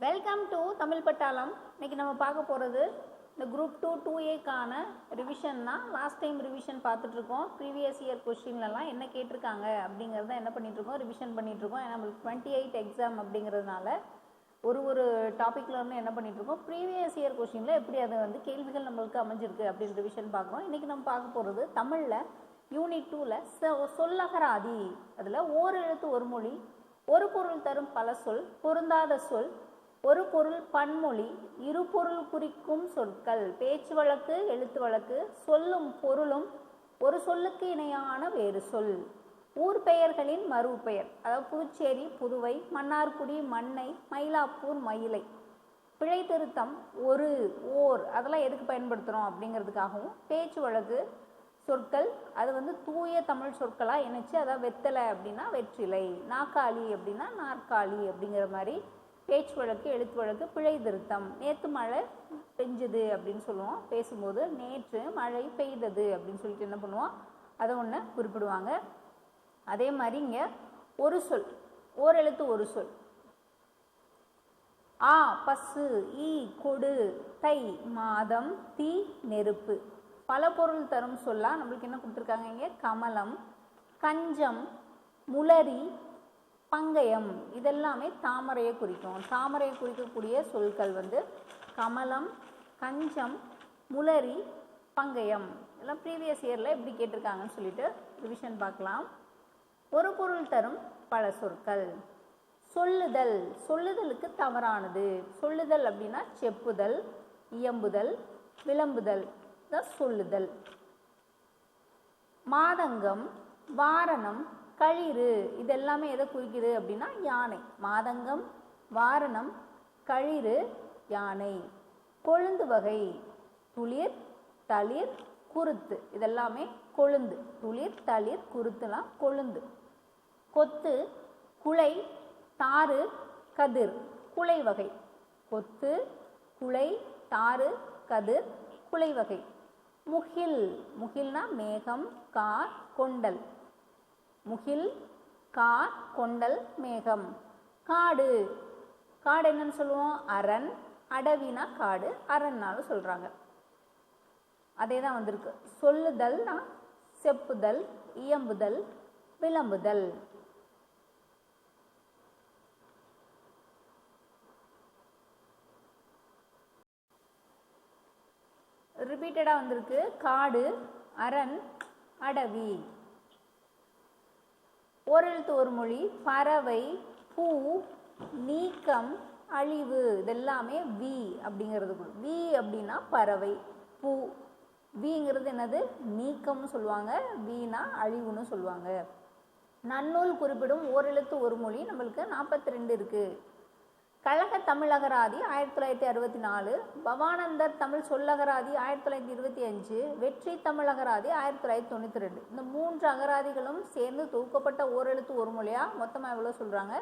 Welcome to Tamil பட்டாளம். இன்றைக்கி நம்ம பார்க்க போகிறது இந்த குரூப் 2 2A ரிவிஷன் தான். லாஸ்ட் டைம் ரிவிஷன் பார்த்துட்ருக்கோம். ப்ரீவியஸ் இயர் கொஸ்டின்லலாம் என்ன கேட்டிருக்காங்க அப்படிங்கிறத என்ன பண்ணிகிட்ருக்கோம், ரிவிஷன் பண்ணிகிட்ருக்கோம். ஏன்னா நம்மளுக்கு 28 எக்ஸாம் அப்படிங்கிறதுனால ஒரு டாப்பிக்லேருந்து என்ன பண்ணிகிட்ருக்கோம், ப்ரீவியஸ் இயர் கொஸ்டினில் எப்படி அது கேள்விகள் நம்மளுக்கு அமைஞ்சிருக்கு அப்படின்னு ரிவிஷன் பார்க்குறோம். இன்றைக்கி நம்ம பார்க்க போகிறது தமிழில் யூனிட் 2ல் சொல்லகராதி. அதில் ஓரெழுத்து ஒரு மொழி, ஒரு பொருள் தரும் பல சொல், பொருந்தாத சொல், ஒரு பொருள் பன்மொழி, இரு பொருள் குறிக்கும் சொற்கள், பேச்சு வழக்கு, எழுத்து வழக்கு, சொல்லும் பொருளும் ஒரு சொல்லுக்கு இணையான வேறு சொல், ஊர் பெயர்களின் மறு பெயர், அதாவது புதுச்சேரி புதுவை, மன்னார்குடி மண்ணை, மயிலாப்பூர் மயிலை, பிழை திருத்தம், ஒரு ஓர் அதெல்லாம் எதுக்கு பயன்படுத்துகிறோம் அப்படிங்கிறதுக்காகவும், பேச்சு வழக்கு சொற்கள் அது தூய தமிழ் சொற்களாக இணைச்சு, அதாவது வெத்தலை அப்படின்னா வெற்றிலை, நாற்காலி அப்படின்னா நாற்காலி அப்படிங்கிற மாதிரி பேச்சு வழக்கு, எழுத்து வழக்கு, பிழை திருத்தம். நேற்று மழை பெஞ்சது அப்படின்னு சொல்லுவோம் பேசும்போது, நேற்று மழை பெய்தது அப்படின்னு சொல்லிட்டு என்ன பண்ணுவோம், அதை ஒன்று குறிப்பிடுவாங்க. அதே மாதிரி இங்கே ஒரு சொல், ஓரெழுத்து ஒரு சொல், ஆ பசு, ஈ கொடு, தை மாதம், தீ நெருப்பு. பல பொருள் தரும் சொல்லா நம்மளுக்கு என்ன கொடுத்துருக்காங்க இங்கே, கமலம், கஞ்சம், முளரி, பங்கயம். இதெல்லாமே தாமரையை குறிக்கும். தாமரையை குறிக்கக்கூடிய சொற்கள் கமலம், கஞ்சம், முளரி, பங்கயம். இதெல்லாம் ப்ரீவியஸ் இயரில் எப்படி கேட்டிருக்காங்கன்னு சொல்லிட்டு ரிவிஷன் பார்க்கலாம். ஒரு பொருள் தரும் பல சொற்கள். சொல்லுதல், சொல்லுதலுக்கு தவறானது. சொல்லுதல் அப்படின்னா செப்புதல், இயம்புதல், விளம்புதல் தான் சொல்லுதல். மாதங்கம், வாரணம், களிறு இதெல்லாமே எதை குறிக்குது அப்படின்னா யானை. மாதங்கம், வாரணம், களிறு, யானை. கொழுந்து வகை, துளிர், தளிர், குருத்து இதெல்லாமே கொழுந்து. துளிர், தளிர், குருத்துலாம் கொழுந்து. கொத்து, குலை, தாறு, கதிர் குலை வகை. கொத்து, குலை, தாறு, கதிர் குலை வகை. முகில், முகில்னா மேகம், கார், கொண்டல். முகில், கார், கொண்டல், மேகம். காடு, காடு என்னன்னு சொல்லுவோம், அரண். அடவினா காடு, அரண்னாலும் சொல்கிறாங்க. அதே தான் வந்திருக்கு. சொல்லுதல்னா செப்புதல், இயம்புதல், விளம்புதல். ரிப்பீட்டடாக வந்திருக்கு. காடு, அரண், அடவி. ஓரெழுத்து ஒரு மொழி, பறவை, பூ, நீக்கம், அழிவு இதெல்லாமே வி அப்படிங்கிறது. வி அப்படின்னா பறவை, பூ. விங்கிறது என்னது, நீக்கம்னு சொல்லுவாங்க. வீணா அழிவுன்னு சொல்லுவாங்க. நன்னூல் குறிப்பிடும் ஓரெழுத்து ஒரு மொழி நம்மளுக்கு 42 இருக்குது. கழக தமிழகராதி 1964, பவானந்தர் தமிழ் சொல்லகராதி 1925, வெற்றி தமிழகராதி 1992. இந்த 3 அகராதிகளும் சேர்ந்து தொகுக்கப்பட்ட ஓரெழுத்து ஒரு மொழியாக மொத்தமாக எவ்வளோ சொல்கிறாங்க,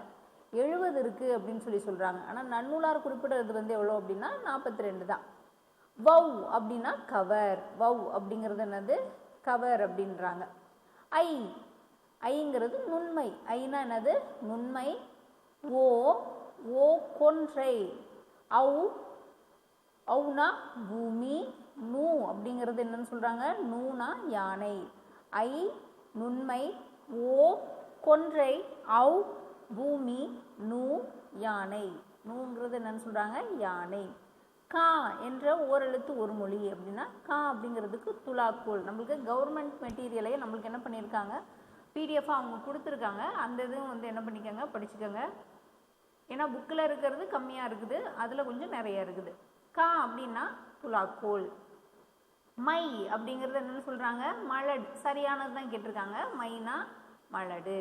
70 இருக்குது அப்படின்னு சொல்கிறாங்க. ஆனால் நன்னூலார் குறிப்பிடுறது எவ்வளோ அப்படின்னா 42 தான். வவ் அப்படின்னா கவர். வவ் அப்படிங்கிறது என்னது, கவர் அப்படின்றாங்க. ஐ, ஐங்கிறது நுண்மை. ஐனா என்னது, நுண்மை. ஓ, ஓ கொன்றை. அவு, அவுனா பூமி. நூ அப்படிங்கிறது என்னன்னு சொல்கிறாங்க, நூனா யானை. ஐ நுண்மை, ஓ கொன்றை, அவு பூமி, நூ யானை. நூங்கிறது என்னன்னு சொல்கிறாங்க, யானை. கா என்ற ஓரெழுத்து ஒரு மொழி அப்படின்னா, கா அப்படிங்கிறதுக்கு துலாக்கோல். நம்மளுக்கு கவர்மெண்ட் மெட்டீரியலையே நம்மளுக்கு என்ன பண்ணியிருக்காங்க, பிடிஎஃபாக அவங்க கொடுத்துருக்காங்க. அந்த இதுவும் என்ன பண்ணிக்கோங்க, படிச்சுக்கோங்க. ஏன்னா புக்கில் இருக்கிறது கம்மியாக இருக்குது, அதில் கொஞ்சம் நிறைய இருக்குது. கா அப்படின்னா துலாக்கோல். மை அப்படிங்கிறது என்னன்னு சொல்கிறாங்க, மலடு. சரியானது தான் கேட்டிருக்காங்க. மைனா மலடு.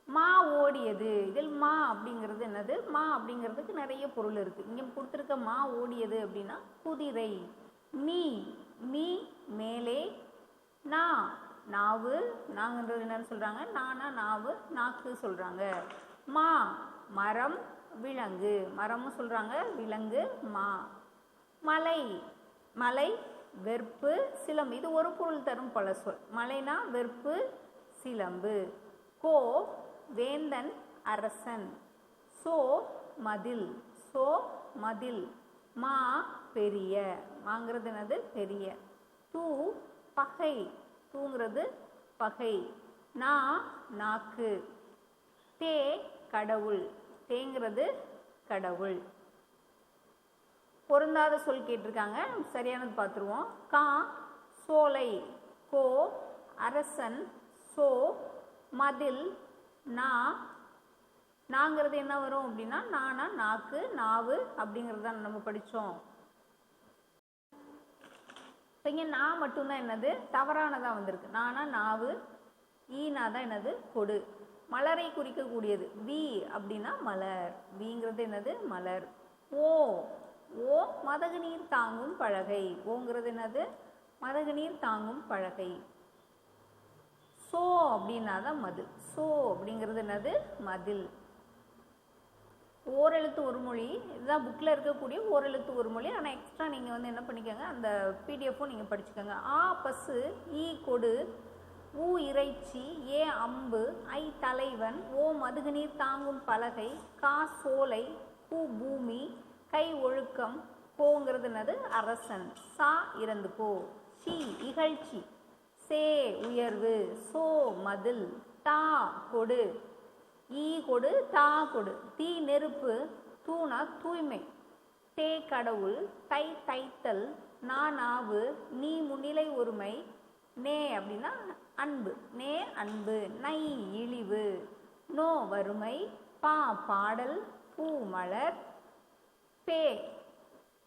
மா ஓடியது. இதில் மா அப்படிங்கிறது என்னது, மா அப்படிங்கிறதுக்கு நிறைய பொருள் இருக்குது. இங்கே கொடுத்துருக்க மா ஓடியது அப்படின்னா குதிரை. மீ, மீ மேலே. நா, நாவு. நாங்கன்றது என்னன்னு சொல்கிறாங்க, நானா நாவு, நாக்கு சொல்கிறாங்க. மா மரம், விலங்கு. மரமும் சொல்கிறாங்க, விலங்கு. மா. மலை, மலை, வெறுப்பு, சிலம்பு. இது ஒரு பொருள் தரும் பல சொல். மலைனா வெறுப்பு, சிலம்பு. கோ வேந்தன் அரசன். சோ மதில். சோ மதில். மா பெரிய. மாங்கிறது என்னது? பெரிய. தூ பகை. தூங்கிறது பகை. நா நாக்கு. தே கடவுள். தேங்கிறது கடவுள். பொருந்தாத சொல் கேட்டிருக்காங்க, சரியானது பார்த்துருவோம். கா சோலை. கோ அரசன். சோ மதில். நாங்கிறது என்ன வரும் அப்படின்னா நானா நாக்கு நாவு அப்படிங்கிறது தான் நம்ம படித்தோம். இப்போ இங்கே நான் மட்டும்தான் என்னது தவறானதாக வந்திருக்கு. நானா நாவு, ஈனா தான் என்னது கொடு. மலரை குறிக்கக்கூடியது வி அப்படின்னா மலர். விங்கிறது என்னது மலர். ஓ ஓ மதகு நீர் தாங்கும் பலகை. ஓங்கிறது என்னது மதகு நீர் தாங்கும் பலகை. சோ அப்படின்னா தான் மதில். சோ அப்படிங்கிறது என்னது மதில். ஓரெழுத்து ஒரு மொழி இதுதான் புக்கில் இருக்கக்கூடிய ஓரெழுத்து ஒரு மொழி. ஆனால் எக்ஸ்ட்ரா நீங்கள் வந்து என்ன பண்ணிக்கோங்க, அந்த பிடிஎஃப்பும் நீங்கள் படிச்சுக்கோங்க. ஆ பசு, ஈ கொடு, ஊ இறைச்சி, ஏ அம்பு, ஐ தலைவன், ஓ மதுகு நீர் தாங்கும் பலகை, கா சோலை, பூ பூமி, கை ஒழுக்கம், கோங்கிறது என்னது அரசன், சா இறந்து போ, சி இகழ்ச்சி, சே உயர்வு, சோ மதில், தா கொடு, ஈ கொடு, தா கொடு, தீ நெருப்பு, தூணா தூய்மை, தே கடவுள், தை தைத்தல், நா நாவு, நீ முன்னிலை ஒருமை, நே அப்படின்னா அன்பு, நே அன்பு, நை இழிவு, நோ வறுமை, பா பாடல், பூ மலர், பே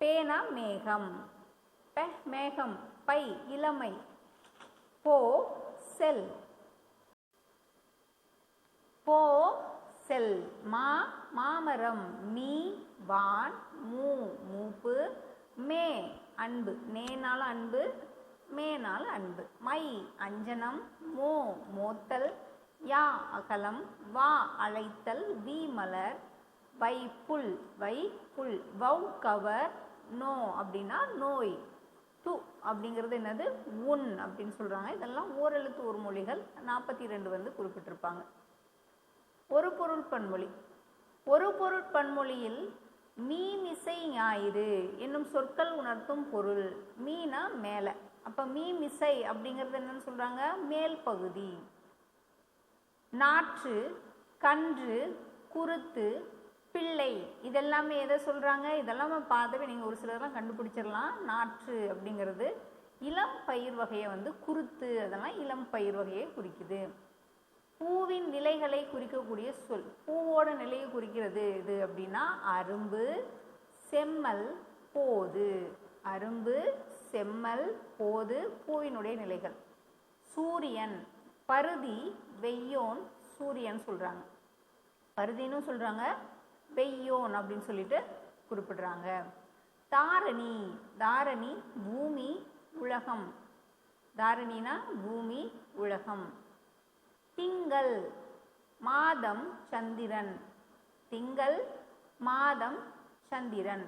பேனா மேகம், பெ மேகம், பை இளமை, போ செல், போ செல், மா மாமரம், மீ வான், மூ மூப்பு, மே அன்பு, நேனாலும் அன்பு, மேனாலும் அன்பு, மை அஞ்சனம், மோ மோத்தல், யா அகலம், வா அழைத்தல், வி மலர், வை புல், வை புல், வௌ கவர், நோ அப்படின்னா நோய், து அப்படிங்கிறது என்னது உன் அப்படின்னு சொல்கிறாங்க. இதெல்லாம் ஓரெழுத்து ஒரு மொழிகள். 42 வந்து குறிப்பிட்டிருப்பாங்க. ஒரு பொருள் பன்மொழி. ஒரு பொருட்பன்மொழியில் மீமிசை ஞாயிறு என்னும் சொற்கள் உணர்த்தும் பொருள். மீனா மேலே, அப்போ மீமிசை அப்படிங்கிறது என்னன்னு சொல்கிறாங்க, மேல் பகுதி. நாற்று, கன்று, குருத்து, பிள்ளை இதெல்லாமே எதை சொல்கிறாங்க, இதெல்லாம் பார்த்துட்டு நீங்கள் ஒரு சிலர்லாம் கண்டுபிடிச்சிடலாம். நாற்று அப்படிங்கிறது இளம் பயிர் வகையை வந்து, குருத்து அதெல்லாம் இளம் பயிர் வகையை குறிக்குது. பூவின் நிலைகளை குறிக்கக்கூடிய சொல், பூவோட நிலையை குறிக்கிறது இது அப்படின்னா அரும்பு, செம்மல், போது. அரும்பு, செம்மல், போது பூவினுடைய நிலைகள். சூரியன், பருதி, வெய்யோன், சூரியன் சொல்கிறாங்க, பருதின்னு சொல்கிறாங்க, வெய்யோன் அப்படின்னு சொல்லிட்டு குறிப்பிடுறாங்க. தாரணி, தாரணி பூமி உலகம், தாரணினா பூமி உலகம். திங்கள், மாதம், சந்திரன், திங்கள், மாதம், சந்திரன்.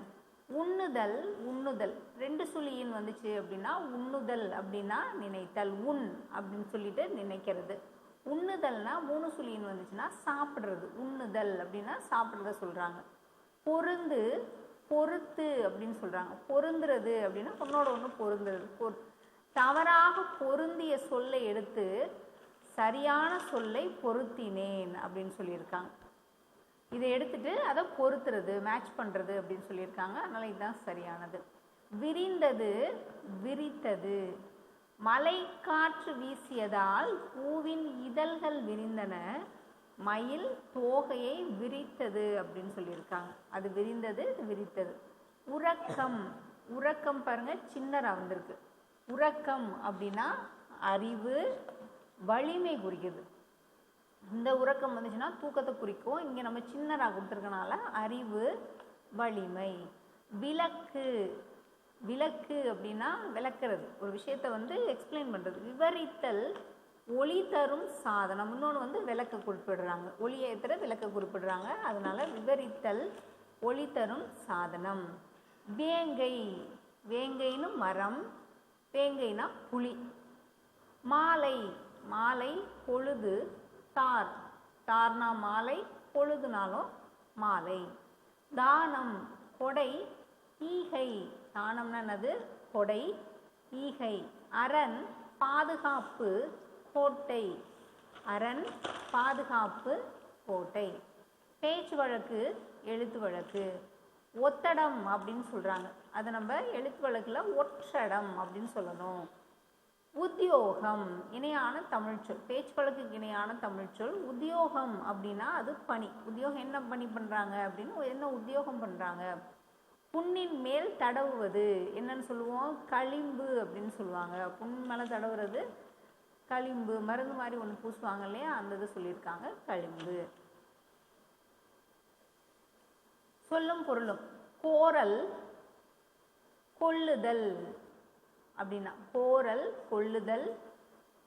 உண்ணுதல், உண்ணுதல் 2 சுழியின் வந்துச்சு அப்படின்னா உண்ணுதல் அப்படின்னா நினைத்தல், உண் அப்படின்னு சொல்லிட்டு நினைக்கிறது. உண்ணுதல்னா 3 சுழியின் வந்துச்சுன்னா சாப்பிட்றது, உண்ணுதல் அப்படின்னா சாப்பிட்றத சொல்கிறாங்க. பொருந்து, பொறுத்து அப்படின்னு சொல்கிறாங்க. பொருந்துறது அப்படின்னா ஒன்னோட ஒன்று பொருந்துறது. தவறாக பொருந்திய சொல்லை எடுத்து சரியான சொல்லை பொருத்தினேன் அப்படின்னு சொல்லியிருக்காங்க. இதை எடுத்துட்டு அதை பொருத்துறது, மேட்ச் பண்ணுறது அப்படின்னு சொல்லியிருக்காங்க. அதனால் இதுதான் சரியானது. விரிந்தது, விரித்தது. மலை காற்று வீசியதால் பூவின் இதழ்கள் விரிந்தன, மயில் தோகையை விரித்தது அப்படின்னு சொல்லியிருக்காங்க. அது விரிந்தது, விரித்தது. உறக்கம், உறக்கம் பாருங்க சின்னரா வந்திருக்கு. உறக்கம் அப்படின்னா அறிவு, வலிமை குறிக்குது. இந்த உறக்கம் வந்துச்சுன்னா தூக்கத்தை குறிக்கும். இங்கே நம்ம சின்னராக கொடுத்துருக்கனால அறிவு, வலிமை. விளக்கு, விளக்கு அப்படின்னா விளக்குறது, ஒரு விஷயத்தை வந்து எக்ஸ்பிளைன் பண்ணுறது. விவரித்தல், ஒளி தரும் சாதனம். இன்னொன்று வந்து விளக்க குறிப்பிடுறாங்க, ஒளி ஏற்றுற விளக்க குறிப்பிடுறாங்க. அதனால விவரித்தல், ஒளி தரும் சாதனம். வேங்கை, வேங்கைன்னு மரம், வேங்கைனா புலி. மாலை, மாலை பொழுது தார், தார்னா மாலை, பொழுதுனாலும் மாலை. தானம் கொடை ஈகை, தானம்னா என்னது? கொடை ஈகை. அரண் பாதுகாப்பு கோட்டை, அரண் பாதுகாப்பு கோட்டை. பேச்சு வழக்கு எழுத்து வழக்கு. ஒத்தடம் அப்படின்னு சொல்கிறாங்க, அதை நம்ம எழுத்து வழக்கில் ஒற்றடம் அப்படின்னு சொல்லணும். உத்தியோகம் இணையான தமிழ்ச்சொல், பேச்சு வழக்குக்கு இணையான தமிழ்ச்சொல். உத்தியோகம் அப்படின்னா அது பணி. உத்தியோகம் என்ன பணி பண்ணுறாங்க அப்படின்னு, என்ன உத்தியோகம் பண்ணுறாங்க. புண்ணின் மேல் தடவுவது என்னன்னு சொல்லுவோம்? களிம்பு அப்படின்னு சொல்லுவாங்க. புண் மேலே தடவுறது களிம்பு, மருந்து மாதிரி ஒன்று பூசுவாங்க இல்லையா, அந்த இது சொல்லியிருக்காங்க களிம்பு. சொல்லும் பொருளும். கோரல் கொள்ளுதல் அப்படின்னா, கோரல் கொள்ளுதல்,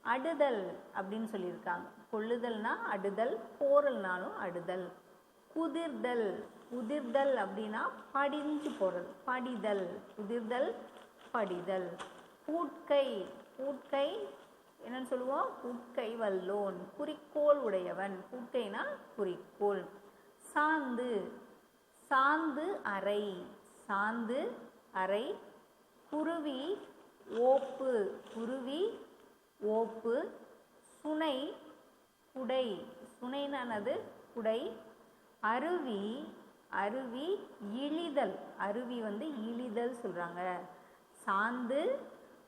அடுதல் அப்படின்னு சொல்லியிருக்காங்க. கொள்ளுதல்னா அடுதல், கோரல்னாலும் அடுதல். குதிர்தல், உதிர்தல் அப்படின்னா படிஞ்சு போகிறது, படிதல். உதிர்தல் படிதல். பூட்கை, பூட்கை என்னன்னு சொல்லுவோம்? பூட்கை வல்லோன், குறிக்கோள் உடையவன். பூட்கைனா குறிக்கோள். சாந்து, சாந்து அறை, சாந்து அறை. குருவி ஓப்பு, குருவி ஓப்பு. சுனை குடை, சுனைனானது குடை. அருவி, அருவி இழிதல், அருவி இழிதல் சொல்கிறாங்க. சாந்து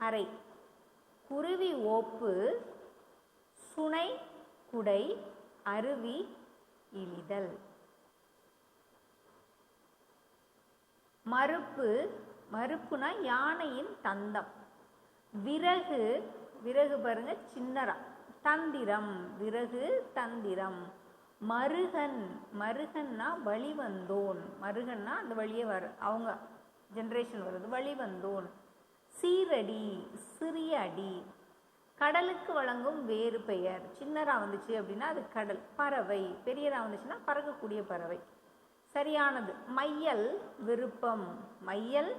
அறை, குருவி ஓப்பு, சுனை குடை, அருவி இழிதல். மறுப்பு, மறுப்புனா யானையின் தந்தம். விறகு, விறகு பாருங்க சின்னரா. தந்திரம், விறகு தந்திரம். மருகன், மருகன்னா வழிவந்தோன். மருகன்னா அந்த வழியே அவங்க ஜென்ரேஷன் வருது, வழிவந்தோன். சீரடி, சிறிய அடி. கடலுக்கு வழங்கும் வேறு பெயர். சின்னரா வந்துச்சு அப்படின்னா அது கடல். பறவை, பெரியரா வந்துச்சுன்னா பறக்கக்கூடிய பறவை. சரியானது. மையல் விருப்பம், மையல்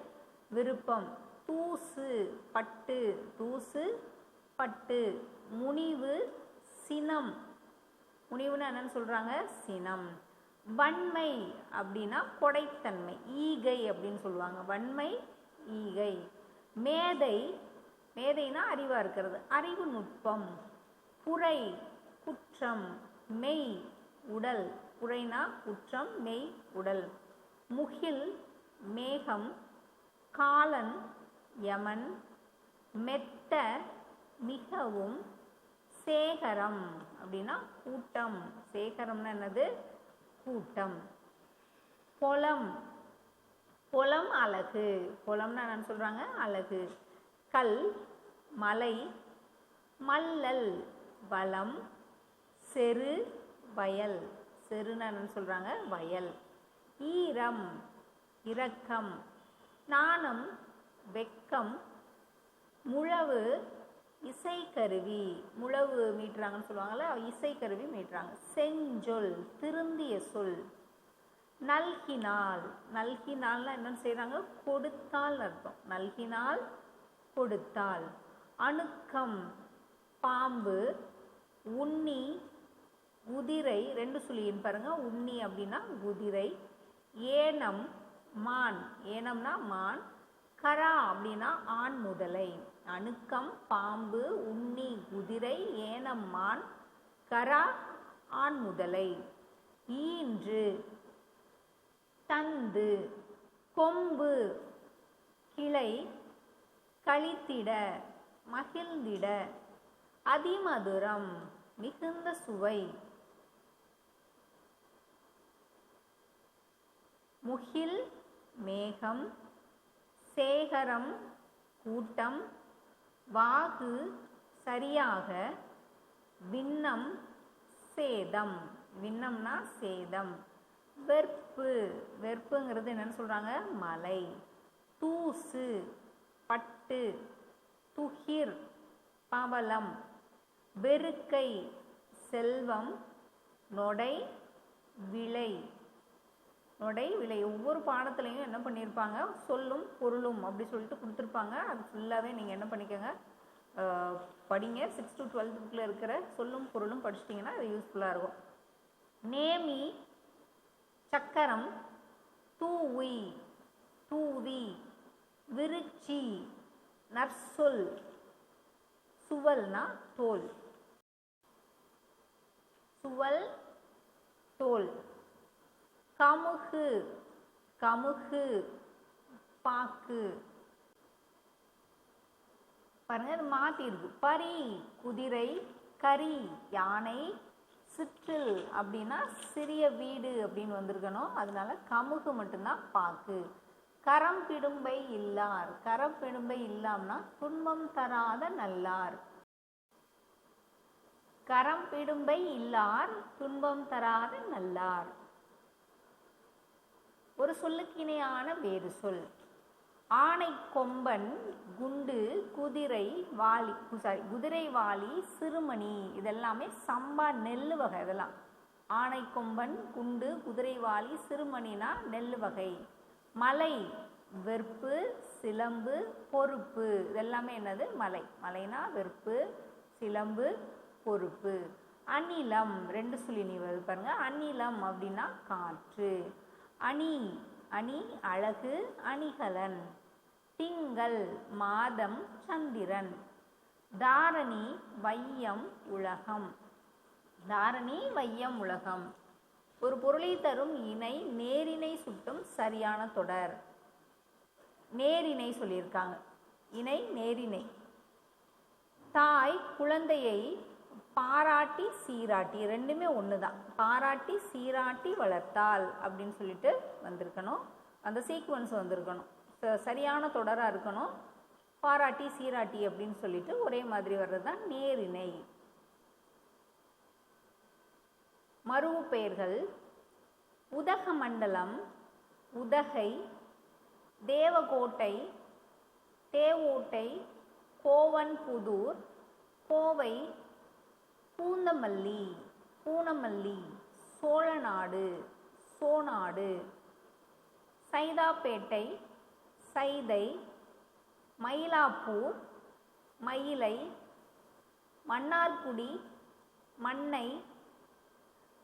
விருப்பம். தூசு பட்டு, தூசு பட்டு. முனிவு சினம், முனிவுன்னு என்னன்னு சொல்றாங்க? சினம். வன்மை அப்படின்னா கொடைத்தன்மை, ஈகை அப்படின்னு சொல்லுவாங்க. வன்மை ஈகை. மேதை, மேதைனா அறிவா இருக்கிறது, அறிவு நுட்பம். புரை குற்றம். மெய் உடல், புரைனா குற்றம், மெய் உடல். முகில் மேகம். காலன் யமன். மெத்த மிகவும். சேகரம் அப்படின்னா கூட்டம். சேகரம்னா என்னது? கூட்டம். பொலம், பொலம் அழகு. பொலம்னா என்னன்னு சொல்றாங்க? அழகு. கல் மலை. மல்லல் வளம். செரு வயல், செருன்னா என்னன்னு சொல்றாங்க? வயல். ஈரம் இரக்கம். நாணம் வெக்கம். முழவு இசைக்கருவி, முழவு மீட்டுறாங்கன்னு சொல்லுவாங்கல்ல, இசைக்கருவி மீட்டுறாங்க. செஞ்சொல் திருந்திய சொல். நல்கினால், நல்கினால்னா என்னன்னு செய்கிறாங்க? கொடுத்தால் அர்த்தம். நல்கினால் கொடுத்தால். அணுக்கம் பாம்பு. உண்ணி உதிரை, ரெண்டு சொல்லின்னு பாருங்க. உண்ணி அப்படின்னா குதிரை. ஏனம் மான், ஏனம்னா மான். கரா அப்படின்னா ஆண் முதலை. அணுக்கம் பாம்பு, உண்ணி குதிரை, ஏனம் மான், கரா ஆண் முதலை. ஈன்று தந்து. கொம்பு கிளை. கழித்திட மகிழ்ந்திட. அதிமதுரம் மிகுந்த சுவை. முகில் மேகம். சேகரம் கூட்டம். வாகு சரியாக. விண்ணம் சேதம், விண்ணம்னா சேதம். வெற்பு, வெற்புங்கிறது என்னன்னு சொல்றாங்க? மலை. தூசு பட்டு. துகிர் பவளம். வெறுக்கை செல்வம். நொடை விளை, நொடை விளை. ஒவ்வொரு பாடத்துலையும் என்ன பண்ணியிருப்பாங்க? சொல்லும் பொருளும் அப்படி சொல்லிட்டு கொடுத்துருப்பாங்க. அது ஃபுல்லாகவே நீங்கள் என்ன பண்ணிக்கோங்க, படிங்க. 6 to 12 புக்கில் இருக்கிற சொல்லும் பொருளும் படிச்சிட்டிங்கன்னா அது யூஸ்ஃபுல்லாக இருக்கும். நேமி, சக்கரம், தூவி, தூவி, விருச்சி, நற்சொல், சுவல்னா தோல், சுவல் தோல், கமுகு, கமுகு, பாக்கு. பாருங்க அது மாற்றி இருக்கு. பரி குதிரை, கரி யானை, சிற்றில் அப்படின்னா சிறிய வீடு அப்படின்னு வந்திருக்கணும். அதனால கமுகு மட்டும்தான் பாக்கு. கரம் பிடும்பை இல்லார், கரம் பிடும்பை இல்லாம்னா துன்பம் தராத நல்லார். கரம் பிடும்பை இல்லார் துன்பம் தராத நல்லார். ஒரு சொல்லுக்கு இணையான வேறு சொல். ஆனை கொம்பன், குண்டு, குதிரை வாளி, குதிரை வாளி, சிறுமணி, இதெல்லாமே சம்பா நெல் வகை. இதெல்லாம் ஆனை கொம்பன், குண்டு, குதிரை வாளி, சிறுமணினா நெல் வகை. மலை வெறுப்பு, சிலம்பு, பொறுப்பு, இதெல்லாமே என்னது மலை. மலைனா வெறுப்பு, சிலம்பு, பொறுப்பு. அணிலம் 2 சொல்லி வருது பாருங்க. அணிலம் அப்படின்னா காற்று. அணி, அணி அழகு, அணிகலன். திங்கள் மாதம், சந்திரன். தாரணி வையம் உலகம், தாரணி வையம் உலகம். ஒரு பொருளை தரும் இணை நேரினை சுட்டும் சரியான தொடர். நேரினை சொல்லியிருக்காங்க. இணை நேரினை. தாய் குழந்தையை பாராட்டி சீராட்டி, ரெண்டுமே ஒன்று தான். பாராட்டி சீராட்டி வளர்த்தாள் அப்படின்னு சொல்லிட்டு வந்திருக்கணும். அந்த சீக்வன்ஸ் வந்திருக்கணும். சரியான தொடராக இருக்கணும். பாராட்டி சீராட்டி அப்படின்னு சொல்லிட்டு ஒரே மாதிரி வர்றது தான் நேரிணை. மருவு பெயர்கள். உதகமண்டலம், உதகை, தேவகோட்டை, தேவோட்டை, கோவன்புதூர், கோவை, பூந்தமல்லி, பூனமல்லி, சோழநாடு, சோநாடு, சைதாப்பேட்டை, சைதை, மயிலாப்பூர், மயிலை, மன்னார்குடி, மண்ணை,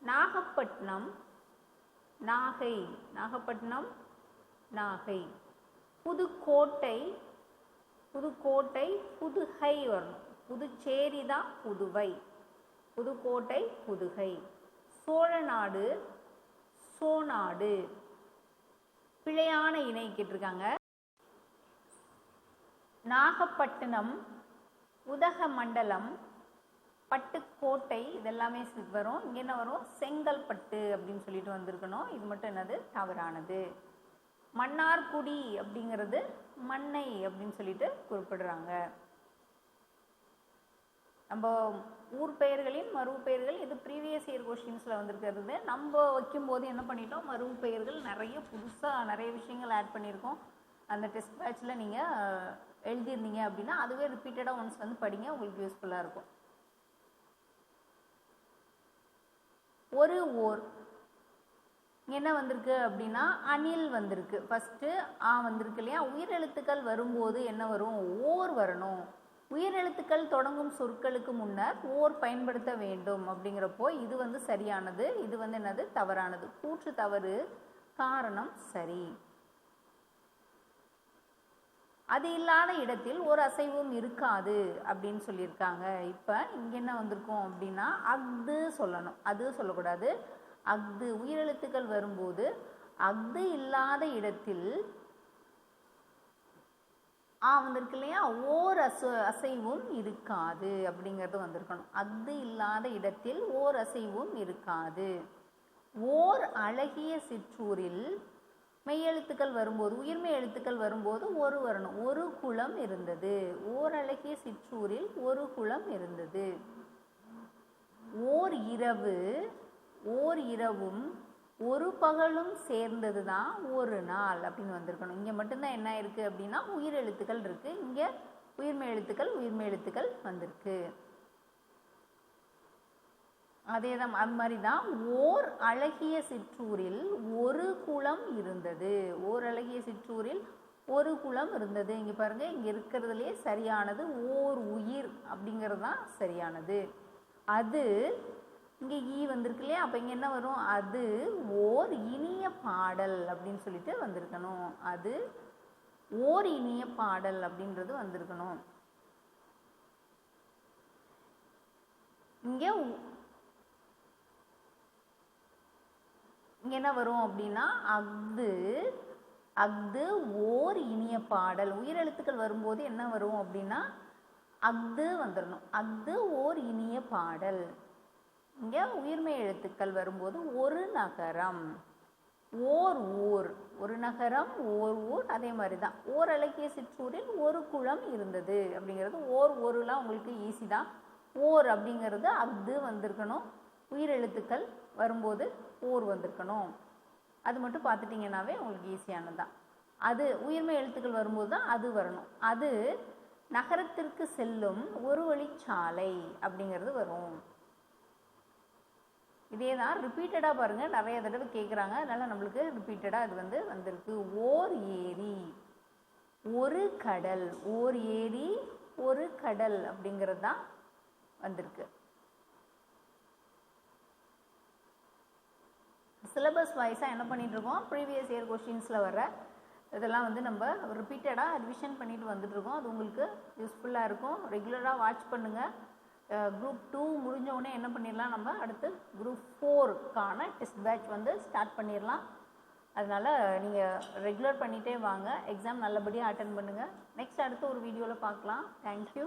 நாகப்பட்டினம், நாகை, நாகப்பட்டினம், நாகை. புதுக்கோட்டை, புதுக்கோட்டை, புதுகை வரணும். புதுச்சேரி தான் புதுவை. புதுக்கோட்டை, புதுகை. சோழநாடு, சோநாடு. பிழையான இணை கேட்டிருக்காங்க. நாகப்பட்டினம், உதகமண்டலம், பட்டுக்கோட்டை, இதெல்லாமே வரும். இங்கே என்ன வரும்? செங்கல்பட்டு அப்படின்னு சொல்லிட்டு வந்திருக்கணும். இது மட்டும் என்னது? தவறானது. மன்னார்குடி அப்படிங்கிறது மண்ணை அப்படின்னு சொல்லிட்டு குறிப்பிடுறாங்க. நம்ம ஊர் பெயர்களின் மருவு பெயர்கள் இது ப்ரீவியஸ் இயர் கொஸ்டின்ஸில் வந்திருக்கிறது. நம்ம வைக்கும்போது என்ன பண்ணிட்டோம்? மருவு பெயர்கள் நிறைய புதுசாக நிறைய விஷயங்கள் ஆட் பண்ணியிருக்கோம். அந்த டெஸ்ட் பேட்சில் நீங்கள் எழுதியிருந்தீங்க அப்படின்னா அதுவே ரிப்பீட்டடாக ஒன்ஸ் வந்து படிங்க, உங்களுக்கு யூஸ்ஃபுல்லாக இருக்கும். ஒரு ஓர் என்ன வந்திருக்கு அப்படின்னா அணில் வந்திருக்கு. ஃபஸ்ட்டு ஆ வந்திருக்கு இல்லையா? உயிரெழுத்துக்கள் வரும்போது என்ன வரும்? ஓர் வரணும். உயிரெழுத்துக்கள் தொடங்கும் சொற்களுக்கு முன்னர் ஓர் பயன்படுத்த வேண்டும் அப்படிங்கிறப்போ இது வந்து சரியானது. இது வந்து என்னது? தவறானது. கூற்று தவறு, காரணம் சரி. அது இல்லாத இடத்தில் ஒரு அசைவும் இருக்காது அப்படின்னு சொல்லியிருக்காங்க. இப்போ இங்கே என்ன வந்திருக்கும் அப்படின்னா அஃது சொல்லணும், அது சொல்லக்கூடாது. அஃது உயிரெழுத்துக்கள் வரும்போது அஃது இல்லாத இடத்தில் வந்திருக்கு இல்லையா? ஓர் அசைவும் இருக்காது அப்படிங்கிறது வந்திருக்கணும். அஃது இல்லாத இடத்தில் ஓர் அசைவும் இருக்காது. ஓர் அழகிய சிற்றூரில் மெய்யெழுத்துக்கள் வரும்போது உயிர்மெய் எழுத்துக்கள் வரும்போது ஒரு வரணும். ஒரு குளம் இருந்தது. ஓர் அழகிய சிற்றூரில் ஒரு குளம் இருந்தது. ஓர் இரவு, ஓர் இரவும் ஒரு பகலும் சேர்ந்தது தான் ஒரு நாள் அப்படின்னு வந்திருக்கணும். இங்கே மட்டும்தான் என்ன இருக்குது அப்படின்னா உயிரெழுத்துக்கள் இருக்குது. இங்கே உயிர்மெய் எழுத்துக்கள் வந்திருக்கு. அதே தான், அது மாதிரி தான் ஓர் அழகிய சிற்றூரில் ஒரு குளம் இருந்தது. ஓர் அழகிய சிற்றூரில் ஒரு குலம் இருந்தது. இங்கே பாருங்கள், இங்கே இருக்கிறதுலே சரியானது ஓர் உயிர் அப்படிங்கிறது தான் சரியானது. அது இங்கே வந்திருக்கு இல்லையா, அப்போ இங்கே என்ன வரும், அது ஓர் இனிய பாடல் அப்படின்னு சொல்லிட்டு வந்திருக்கணும். அது ஓர் இனிய பாடல் அப்படின்றது வந்திருக்கணும். இங்கே என்ன வரும் அப்படின்னா அஃது ஓர் இனிய பாடல். உயிரெழுத்துக்கள் வரும்போது என்ன வரும் அப்படின்னா அஃது வந்துடணும். அஃது ஓர் இனிய பாடல். இங்கே உயிர்மெய் எழுத்துக்கள் வரும்போது ஒரு நகரம், ஓர் ஊர், ஒரு நகரம் ஓர் ஊர். அதே மாதிரி தான் ஓர் அழகிய சிற்றூரில் ஒரு குளம் இருந்தது அப்படிங்கிறது ஊர்லாம் உங்களுக்கு ஈஸி தான். ஓர் அப்படிங்கிறது அஃது வந்திருக்கணும். உயிரெழுத்துக்கள் வரும்போது ஓர் வந்திருக்கணும். அது மட்டும் பார்த்துட்டிங்கன்னாவே உங்களுக்கு ஈஸியானது தான். அது உயிர்மெய் எழுத்துக்கள் வரும்போது தான் அது வரணும். அது நகரத்திற்கு செல்லும் ஒரு வழிச்சாலை அப்படிங்கிறது வரும். இதே தான் ரிப்பீட்டடாக பாருங்கள், நிறைய தடவை கேட்குறாங்க. அதனால் நம்மளுக்கு ரிப்பீட்டடாக அது வந்திருக்கு. ஓர் ஏரி, ஒரு கடல். ஓர் ஏரி ஒரு கடல் அப்படிங்கிறது தான் வந்திருக்கு. சிலபஸ் வைஸாக என்ன பண்ணிகிட்ருக்கோம், ப்ரீவியஸ் இயர் கொஷின்ஸில் வர இதெல்லாம் நம்ம ரிப்பீட்டடாக ரிவிஷன் பண்ணிட்டு வந்துட்டுருக்கோம். அது உங்களுக்கு யூஸ்ஃபுல்லாக இருக்கும். ரெகுலராக வாட்ச் பண்ணுங்கள். குரூப் 2 முடிஞ்சவுடனே என்ன பண்ணிடலாம், நம்ம அடுத்து குரூப் 4க்கான டெஸ்ட் பேட்ச் ஸ்டார்ட் பண்ணிடலாம். அதனால் நீங்கள் ரெகுலர் பண்ணிகிட்டே வாங்க. எக்ஸாம் நல்லபடியாக அட்டன் பண்ணுங்கள். நெக்ஸ்ட் அடுத்து ஒரு வீடியோவில் பார்க்கலாம். தேங்க்யூ.